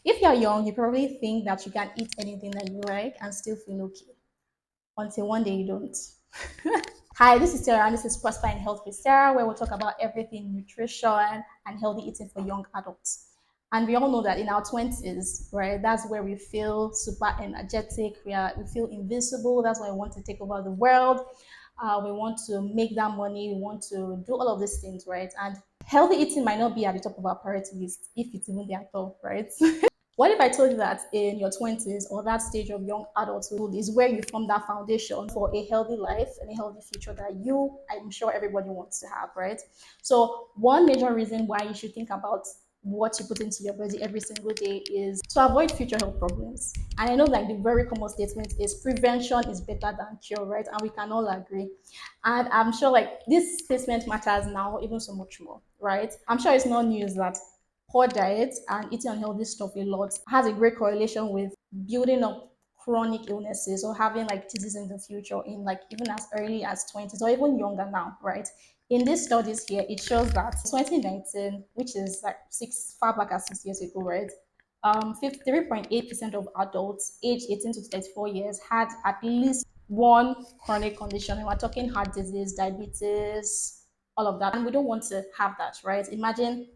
If you're young, you probably think that you can eat anything that you like and still feel okay until one day you don't. Hi, this is Sarah, and this is Prosper and Health with Sarah, where we'll talk about everything nutrition and healthy eating for young adults. And we all know that in our 20s, right, that's where we feel super energetic, we feel invincible. That's why we want to take over the world. We want to make that money, we want to do all of these things, right? And healthy eating might not be at the top of our priority list if it's even there at all, right? What if I told you that in your 20s or that stage of young adulthood is where you form that foundation for a healthy life and a healthy future that I'm sure everybody wants to have, right? So, one major reason why you should think about what you put into your body every single day is to avoid future health problems. And I know, like, the very common statement is prevention is better than cure, right? And we can all agree. And I'm sure, like, this statement matters now even so much more, right? I'm sure it's not news that poor diet and eating unhealthy stuff a lot has a great correlation with building up chronic illnesses or having like disease in the future in like even as early as 20s or even younger now, right? In these studies here, it shows that 2019, which is like far back as 6 years ago, right? 53.8% of adults aged 18 to 34 years had at least one chronic condition. And we're talking heart disease, diabetes, all of that. And we don't want to have that, right? Imagine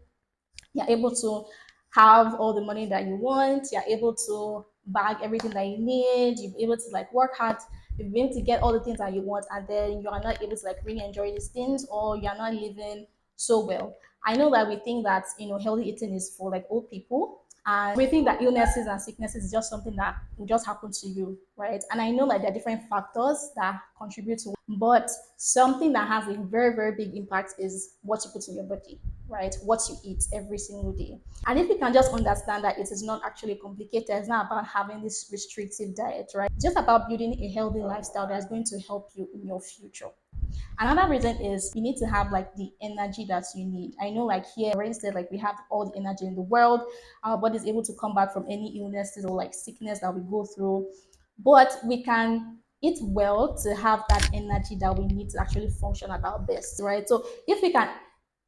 you're able to have all the money that you want, you're able to bag everything that you need, you're able to like work hard, you've been able to get all the things that you want, and then you are not able to like really enjoy these things, or you're not living so well. I know that we think that healthy eating is for like old people, and we think that illnesses and sicknesses is just something that will just happen to you, right? And I know that there are different factors that contribute to, but something that has a very, very big impact is what you put in your body, right? What you eat every single day. And if you can just understand that it is not actually complicated, it's not about having this restrictive diet, right? It's just about building a healthy lifestyle that's going to help you in your future. Another reason is you need to have like the energy that you need. I know, like here, I already said, like we have all the energy in the world. Our body is able to come back from any illnesses or like sickness that we go through, but we can eat well to have that energy that we need to actually function at our best, right? So if we can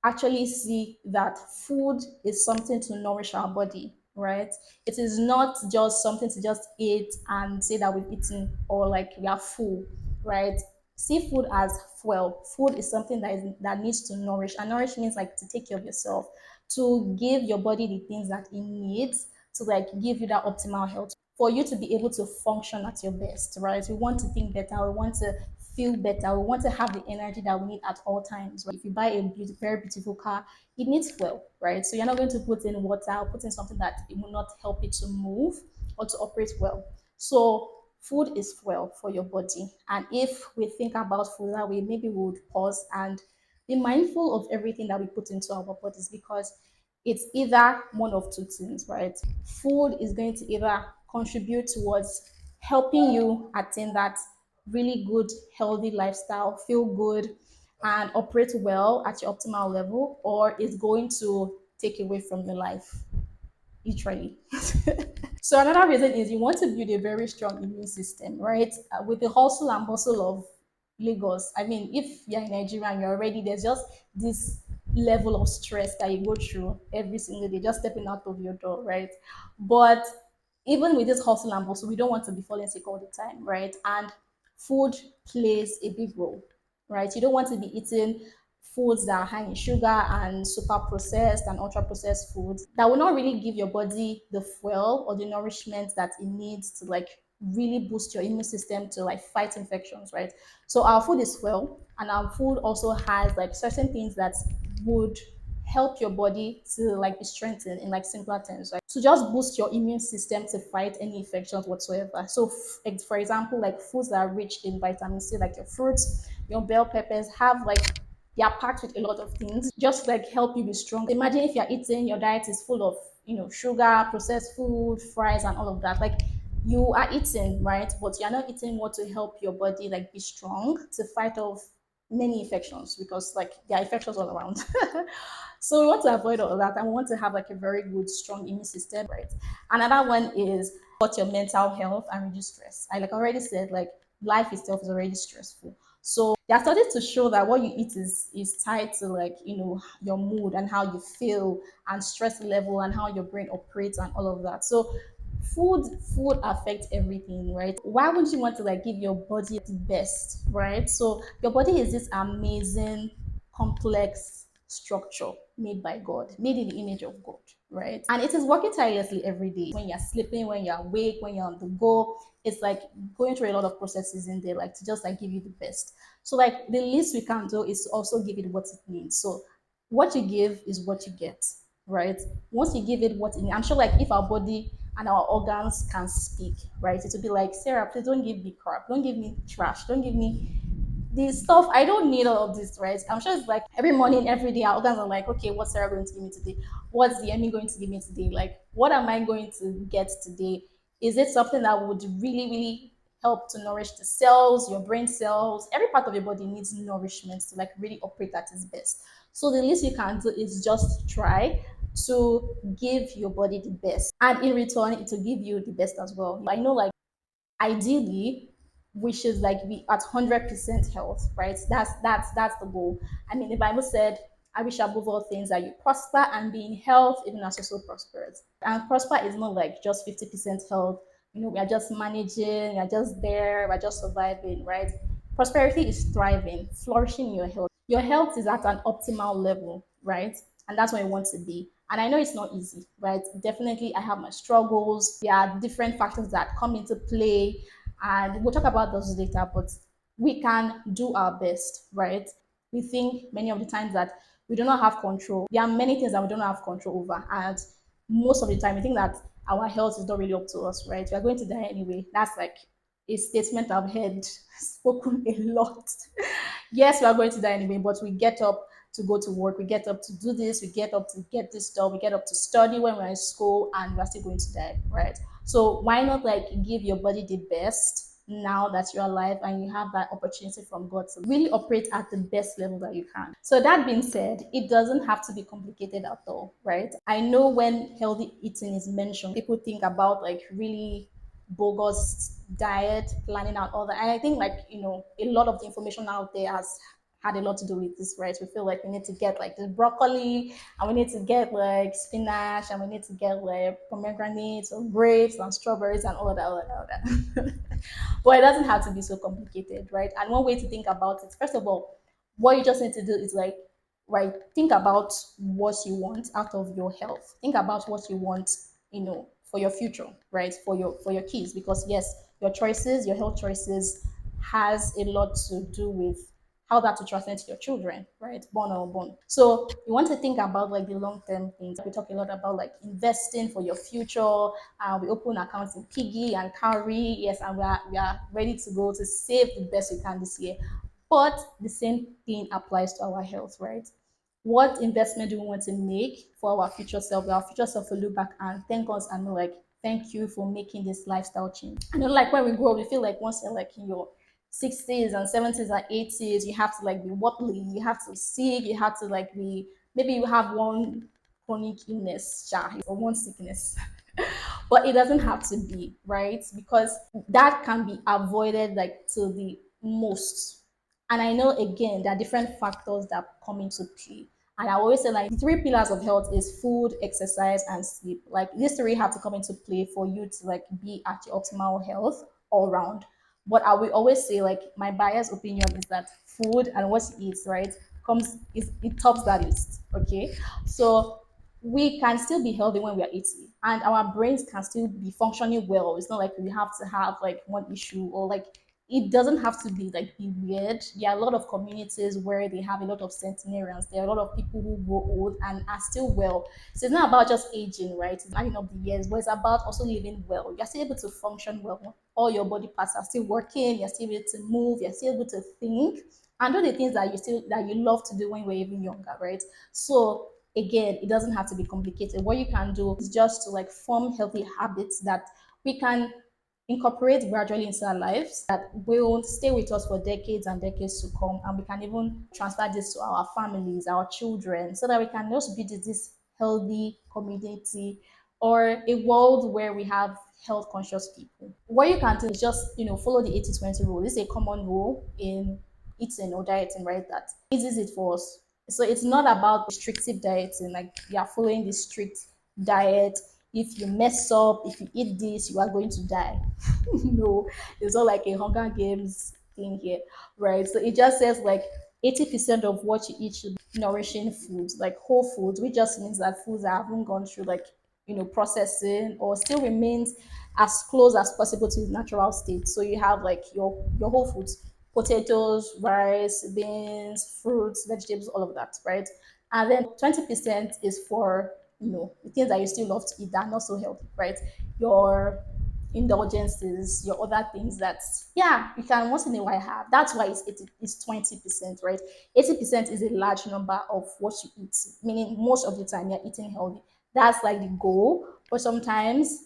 actually see that food is something to nourish our body, right? It is not just something to just eat and say that we've eaten or like we are full, right? See food as fuel. Food is something that needs to nourish, and nourish means like to take care of yourself, to give your body the things that it needs to like give you that optimal health for you to be able to function at your best, right? We want to think better, we want to feel better, we want to have the energy that we need at all times, right? If you buy a very beautiful car, it needs fuel, right? So you're not going to put in water or put in something that it will not help it to move or to operate well. So food is fuel for your body. And if we think about food that way, maybe we would pause and be mindful of everything that we put into our bodies, because it's either one of two things, right? Food is going to either contribute towards helping you attain that really good, healthy lifestyle, feel good, and operate well at your optimal level, or it's going to take away from your life, literally. So another reason is you want to build a very strong immune system, right? With the hustle and bustle of Lagos. I mean, if you're in Nigeria and you're already, there's just this level of stress that you go through every single day, just stepping out of your door, right? But even with this hustle and bustle, we don't want to be falling sick all the time, right? And food plays a big role, right? You don't want to be eating foods that are high in sugar and super processed and ultra processed foods that will not really give your body the fuel or the nourishment that it needs to like really boost your immune system to like fight infections, right? So our food is fuel, and our food also has like certain things that would help your body to like be strengthened in like simpler terms, right? To just boost your immune system to fight any infections whatsoever. So, for example, like foods that are rich in vitamin C, like your fruits, your bell peppers, have like they are packed with a lot of things just like help you be strong. Imagine if you're eating, your diet is full of sugar, processed food, fries, and all of that. Like you are eating, right? But you're not eating what to help your body like be strong to fight off many infections, because like there are infections all around. So we want to avoid all of that, and we want to have like a very good, strong immune system, right? Another one is support your mental health and reduce stress. I like already said, like life itself is already stressful. So there are studies to show that what you eat is tied to, like, your mood and how you feel and stress level and how your brain operates and all of that. So food affects everything, right? Why wouldn't you want to like give your body the best, right? So your body is this amazing complex structure made by God, made in the image of God, right? And it is working tirelessly every day. When you're sleeping, when you're awake, when you're on the go, it's like going through a lot of processes in there, like to just like give you the best. So like the least we can do is to also give it what it needs. So what you give is what you get, right? Once you give it what it needs, I'm sure like if our body and our organs can speak, right? It will be like, Sarah, please don't give me crap, don't give me trash, don't give me this stuff. I don't need all of this, right? I'm sure it's like every morning, every day, our organs are like, okay, what's Sarah going to give me today? What's the Emmy going to give me today? Like, what am I going to get today? Is it something that would really, really help to nourish the cells, your brain cells? Every part of your body needs nourishment to like really operate at its best. So the least you can do is just try to give your body the best, and in return, it will give you the best as well. I know, like, ideally we should like be at 100% health, right? That's the goal. I mean, the Bible said, I wish above all things that you prosper and be in health even as you're so prosperous. And prosper is not like just 50% health. We are just managing, we're just there, we're just surviving, right? Prosperity is thriving, flourishing in your health. Your health is at an optimal level, right? And that's where you want to be. And I know it's not easy, right? Definitely, I have my struggles. There are different factors that come into play, and we'll talk about those later, but we can do our best, right? We think many of the times that we do not have control. There are many things that we don't have control over, and most of the time we think that our health is not really up to us, right? We are going to die anyway. That's like a statement I've heard spoken a lot. Yes, we are going to die anyway, but we get up to go to work, we get up to do this, we get up to get this done, we get up to study when we're in school, and we're still going to die, right? So why not like give your body the best now that you're alive and you have that opportunity from God to really operate at the best level that you can. So that being said, it doesn't have to be complicated at all, right? I know when healthy eating is mentioned, people think about like really bogus diet, planning out all that. And I think like, a lot of the information out there has had a lot to do with this, right? We feel like we need to get like the broccoli, and we need to get like spinach, and we need to get like pomegranates or grapes and strawberries and all of that, all of that. But it doesn't have to be so complicated, right? And one way to think about it, first of all, what you just need to do is like, right, think about what you want out of your health. Think about what you want, for your future, right? For your kids, because yes, your choices, your health choices has a lot to do with how that to translate to your children, right? Born or born. So you want to think about like the long term things. We talk a lot about like investing for your future. We open accounts in Piggy and Cowrie, yes, and we are ready to go to save the best we can this year. But the same thing applies to our health, right? What investment do we want to make for our future self? Our future self will look back and thank us and be like, thank you for making this lifestyle change. And then like when we grow up, we feel like once you're like in your 60s and 70s and 80s, you have to like be wobbly, you have to be sick, you have to like be, maybe you have one chronic illness, or one sickness. But it doesn't have to be, right? Because that can be avoided like to the most. And I know again there are different factors that come into play. And I always say like the three pillars of health is food, exercise, and sleep. Like these three have to come into play for you to like be at your optimal health all round. But I will always say like my biased opinion is that food and what you eat, right, it tops that list. Okay. So we can still be healthy when we are 80, and our brains can still be functioning well. It's not like we have to have like one issue, or like it doesn't have to be like be weird. There are a lot of communities where they have a lot of centenarians. There are a lot of people who grow old and are still well. So it's not about just aging, right? It's adding up the years, but it's about also living well. You're still able to function well. All your body parts are still working. You're still able to move. You're still able to think and do the things that you love to do when you were even younger, right? So again, it doesn't have to be complicated. What you can do is just to like form healthy habits that we can incorporate gradually into our lives that will stay with us for decades and decades to come, and we can even transfer this to our families, our children, so that we can just build this healthy community or a world where we have health conscious people. What you can do is just follow the 80-20 rule. This is a common rule in eating or dieting, right? That eases it for us. So it's not about restrictive dieting, like you are following the strict diet. If you mess up, if you eat this, you are going to die. No, it's not like a Hunger Games thing here, right? So it just says like 80% of what you eat should be nourishing foods, like whole foods, which just means that foods that haven't gone through like processing or still remains as close as possible to its natural state. So you have like your whole foods, potatoes, rice, beans, fruits, vegetables, all of that, right? And then 20% is for the things that you still love to eat that are not so healthy, right? Your indulgences, your other things that you can once in a while have. That's why it's 20%, right? 80% is a large number of what you eat, meaning most of the time you're eating healthy. That's like the goal. But sometimes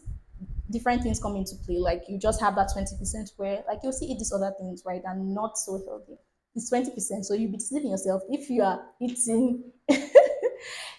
different things come into play. Like you just have that 20% where like you'll see eat these other things, right? And not so healthy. It's 20%. So you'll be deceiving yourself if you are eating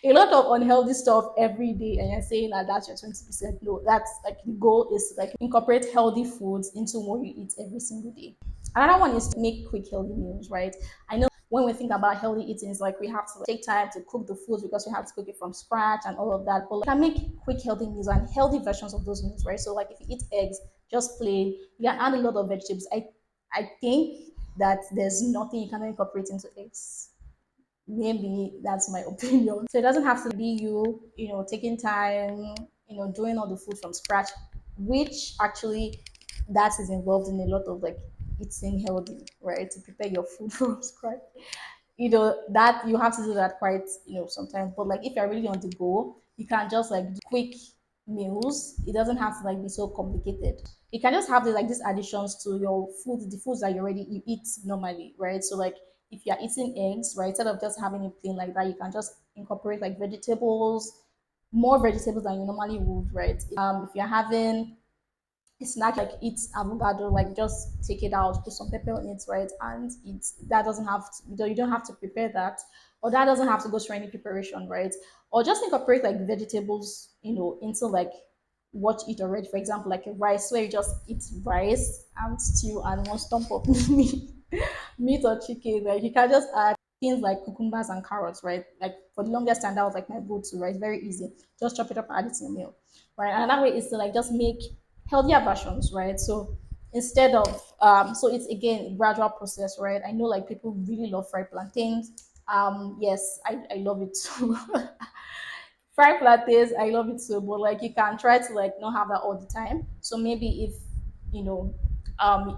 a lot of unhealthy stuff every day and you're saying that that's your 20%. No, that's like the goal is to like incorporate healthy foods into what you eat every single day. Another one is to make quick healthy meals, right? I know when we think about healthy eating, it's like we have to like, take time to cook the foods because we have to cook it from scratch and all of that. But like, you can make quick healthy meals and healthy versions of those meals, right? So like if you eat eggs, just plain, you can add a lot of vegetables. I think that there's nothing you cannot incorporate into eggs. Maybe that's my opinion. So it doesn't have to be taking time, doing all the food from scratch, which actually that is involved in a lot of like eating healthy, right? To prepare your food from scratch. That you have to do that quite, sometimes. But like if you're really on the go, you can just like do quick meals. It doesn't have to like be so complicated. You can just have these additions to your food, the foods that you eat normally, right? So like if you're eating eggs, right, instead of just having it plain like that, you can just incorporate like vegetables, more vegetables than you normally would, right? If you're having it's not like eat avocado, like just take it out, put some pepper on it, right? And it's that doesn't have to, you don't have to prepare that, or that doesn't have to go through any preparation, right? Or just incorporate like vegetables, into like what you eat already. For example, like a rice where you just eat rice and stew and one stump of meat, meat or chicken. Like you can just add things like cucumbers and carrots, right? Like for the longest time, that was like my go-to, right? Very easy. Just chop it up and add it to your meal, right? And that way is to like just make healthier versions, right? So instead of so it's again a gradual process, right? I know like people really love fried plantains. Yes, I love it too. Fried plantains, I love it too, but like you can try to like not have that all the time. So maybe if you know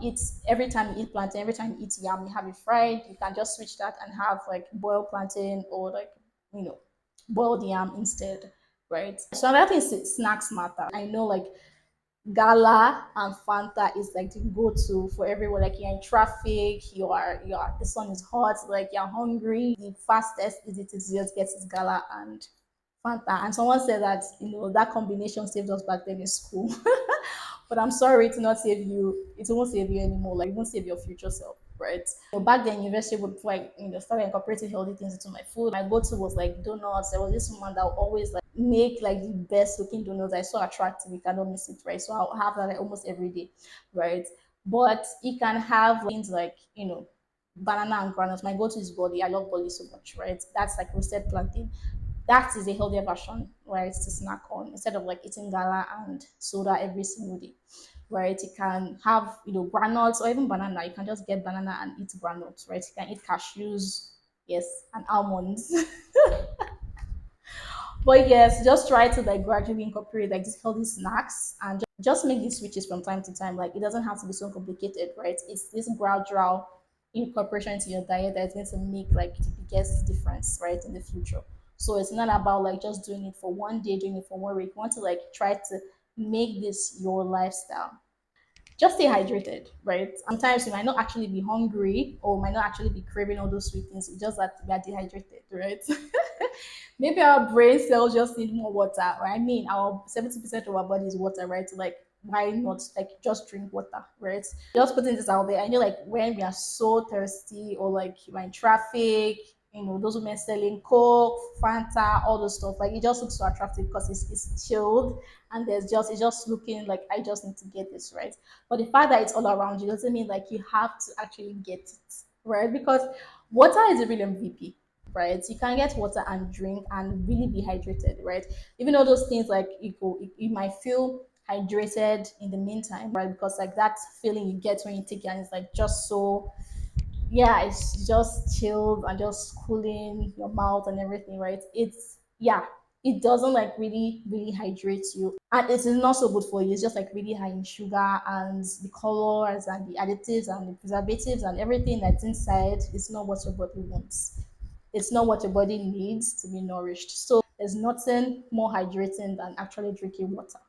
it's every time you eat plantain, every time you eat yam, you have it fried, you can just switch that and have like boiled plantain or like you know boiled yam instead, right? So another thing is snacks matter. I know like Gala and Fanta is like the go-to for everyone. Like you're in traffic, you are the sun is hot, like you're hungry. The fastest easy to just get is Gala and Fanta. And someone said that that combination saved us back then in school. But I'm sorry to not save you. It won't save you anymore. Like it won't save your future self, right? So back then, university would like started incorporating healthy things into my food. My go-to was like donuts. There was this woman that would always like make like the best looking donuts. I so attractive. You cannot miss it, right? So I'll have that like, almost every day, right? But you can have things like banana and granules. My go-to is boli. I love boli so much, right? That's like roasted plantain. That is a healthier version, right, to snack on instead of like eating gala and soda every single day, right? You can have granules or even banana. You can just get banana and eat granules, right? You can eat cashews, yes, and almonds. But yes, just try to like gradually incorporate like these healthy snacks and just make these switches from time to time. Like it doesn't have to be so complicated, right? It's this gradual incorporation into your diet that's going to make like the biggest difference, right, in the future. So it's not about like just doing it for one day, doing it for 1 week. You want to like try to make this your lifestyle. Just stay hydrated, right? Sometimes you might not actually be hungry or might not actually be craving all those sweet things. It's just that we are dehydrated, right? Maybe our brain cells just need more water. Right? I mean, our 70% of our body is water, right? So like, why not like just drink water, right? Just putting this out there. I know like when we are so thirsty or like we're in traffic, those women selling Coke, Fanta, all those stuff. Like it just looks so attractive because it's chilled and it's just looking like I just need to get this right. But the fact that it's all around you doesn't mean like you have to actually get it, right? Because water is a real MVP, right? You can get water and drink and really be hydrated, right? Even all those things like you might feel hydrated in the meantime, right? Because like that feeling you get when you take it and it's like just so, yeah, it's just chilled and just cooling your mouth and everything, right? It's, yeah, it doesn't like really hydrate you, and it is not so good for you. It's just like really high in sugar, and the colors and the additives and the preservatives and everything that's inside is not what your body wants. It's not what your body needs to be nourished. So there's nothing more hydrating than actually drinking water,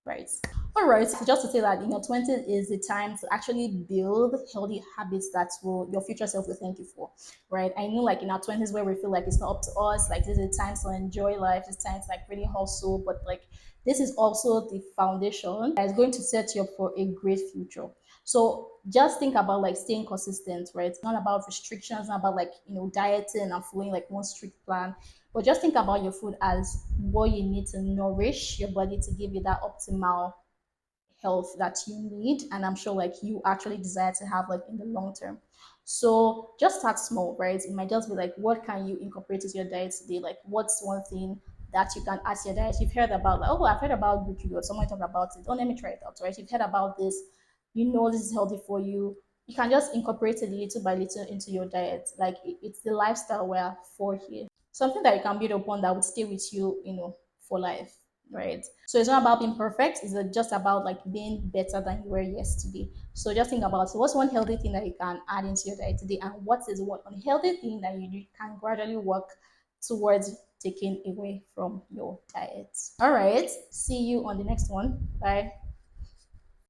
right? All right, so just to say that in your 20s is the time to actually build healthy habits that will your future self will thank you for, right? I know like in our 20s where we feel like it's not up to us, like this is a time to enjoy life, this time to like really hustle, but like this is also the foundation that is going to set you up for a great future. So just think about like staying consistent, right? It's not about restrictions, not about like dieting and following like one strict plan, but just think about your food as what you need to nourish your body to give you that optimal health that you need, and I'm sure like you actually desire to have like in the long term. So just start small, right? It might just be like, what can you incorporate into your diet today? Like what's one thing that you can add to your diet? You've heard about like, oh, I've heard about Greek yogurt, someone talk about it, oh, let me try it out, right? You've heard about this, this is healthy for you. You can just incorporate it little by little into your diet. Like it's the lifestyle we're for here, something that you can build upon that would stay with you, for life, right? So it's not about being perfect. It's just about like being better than you were yesterday. So just think about, so what's one healthy thing that you can add into your diet today, and what is one unhealthy thing that you can gradually work towards taking away from your diet. All right. See you on the next one. Bye.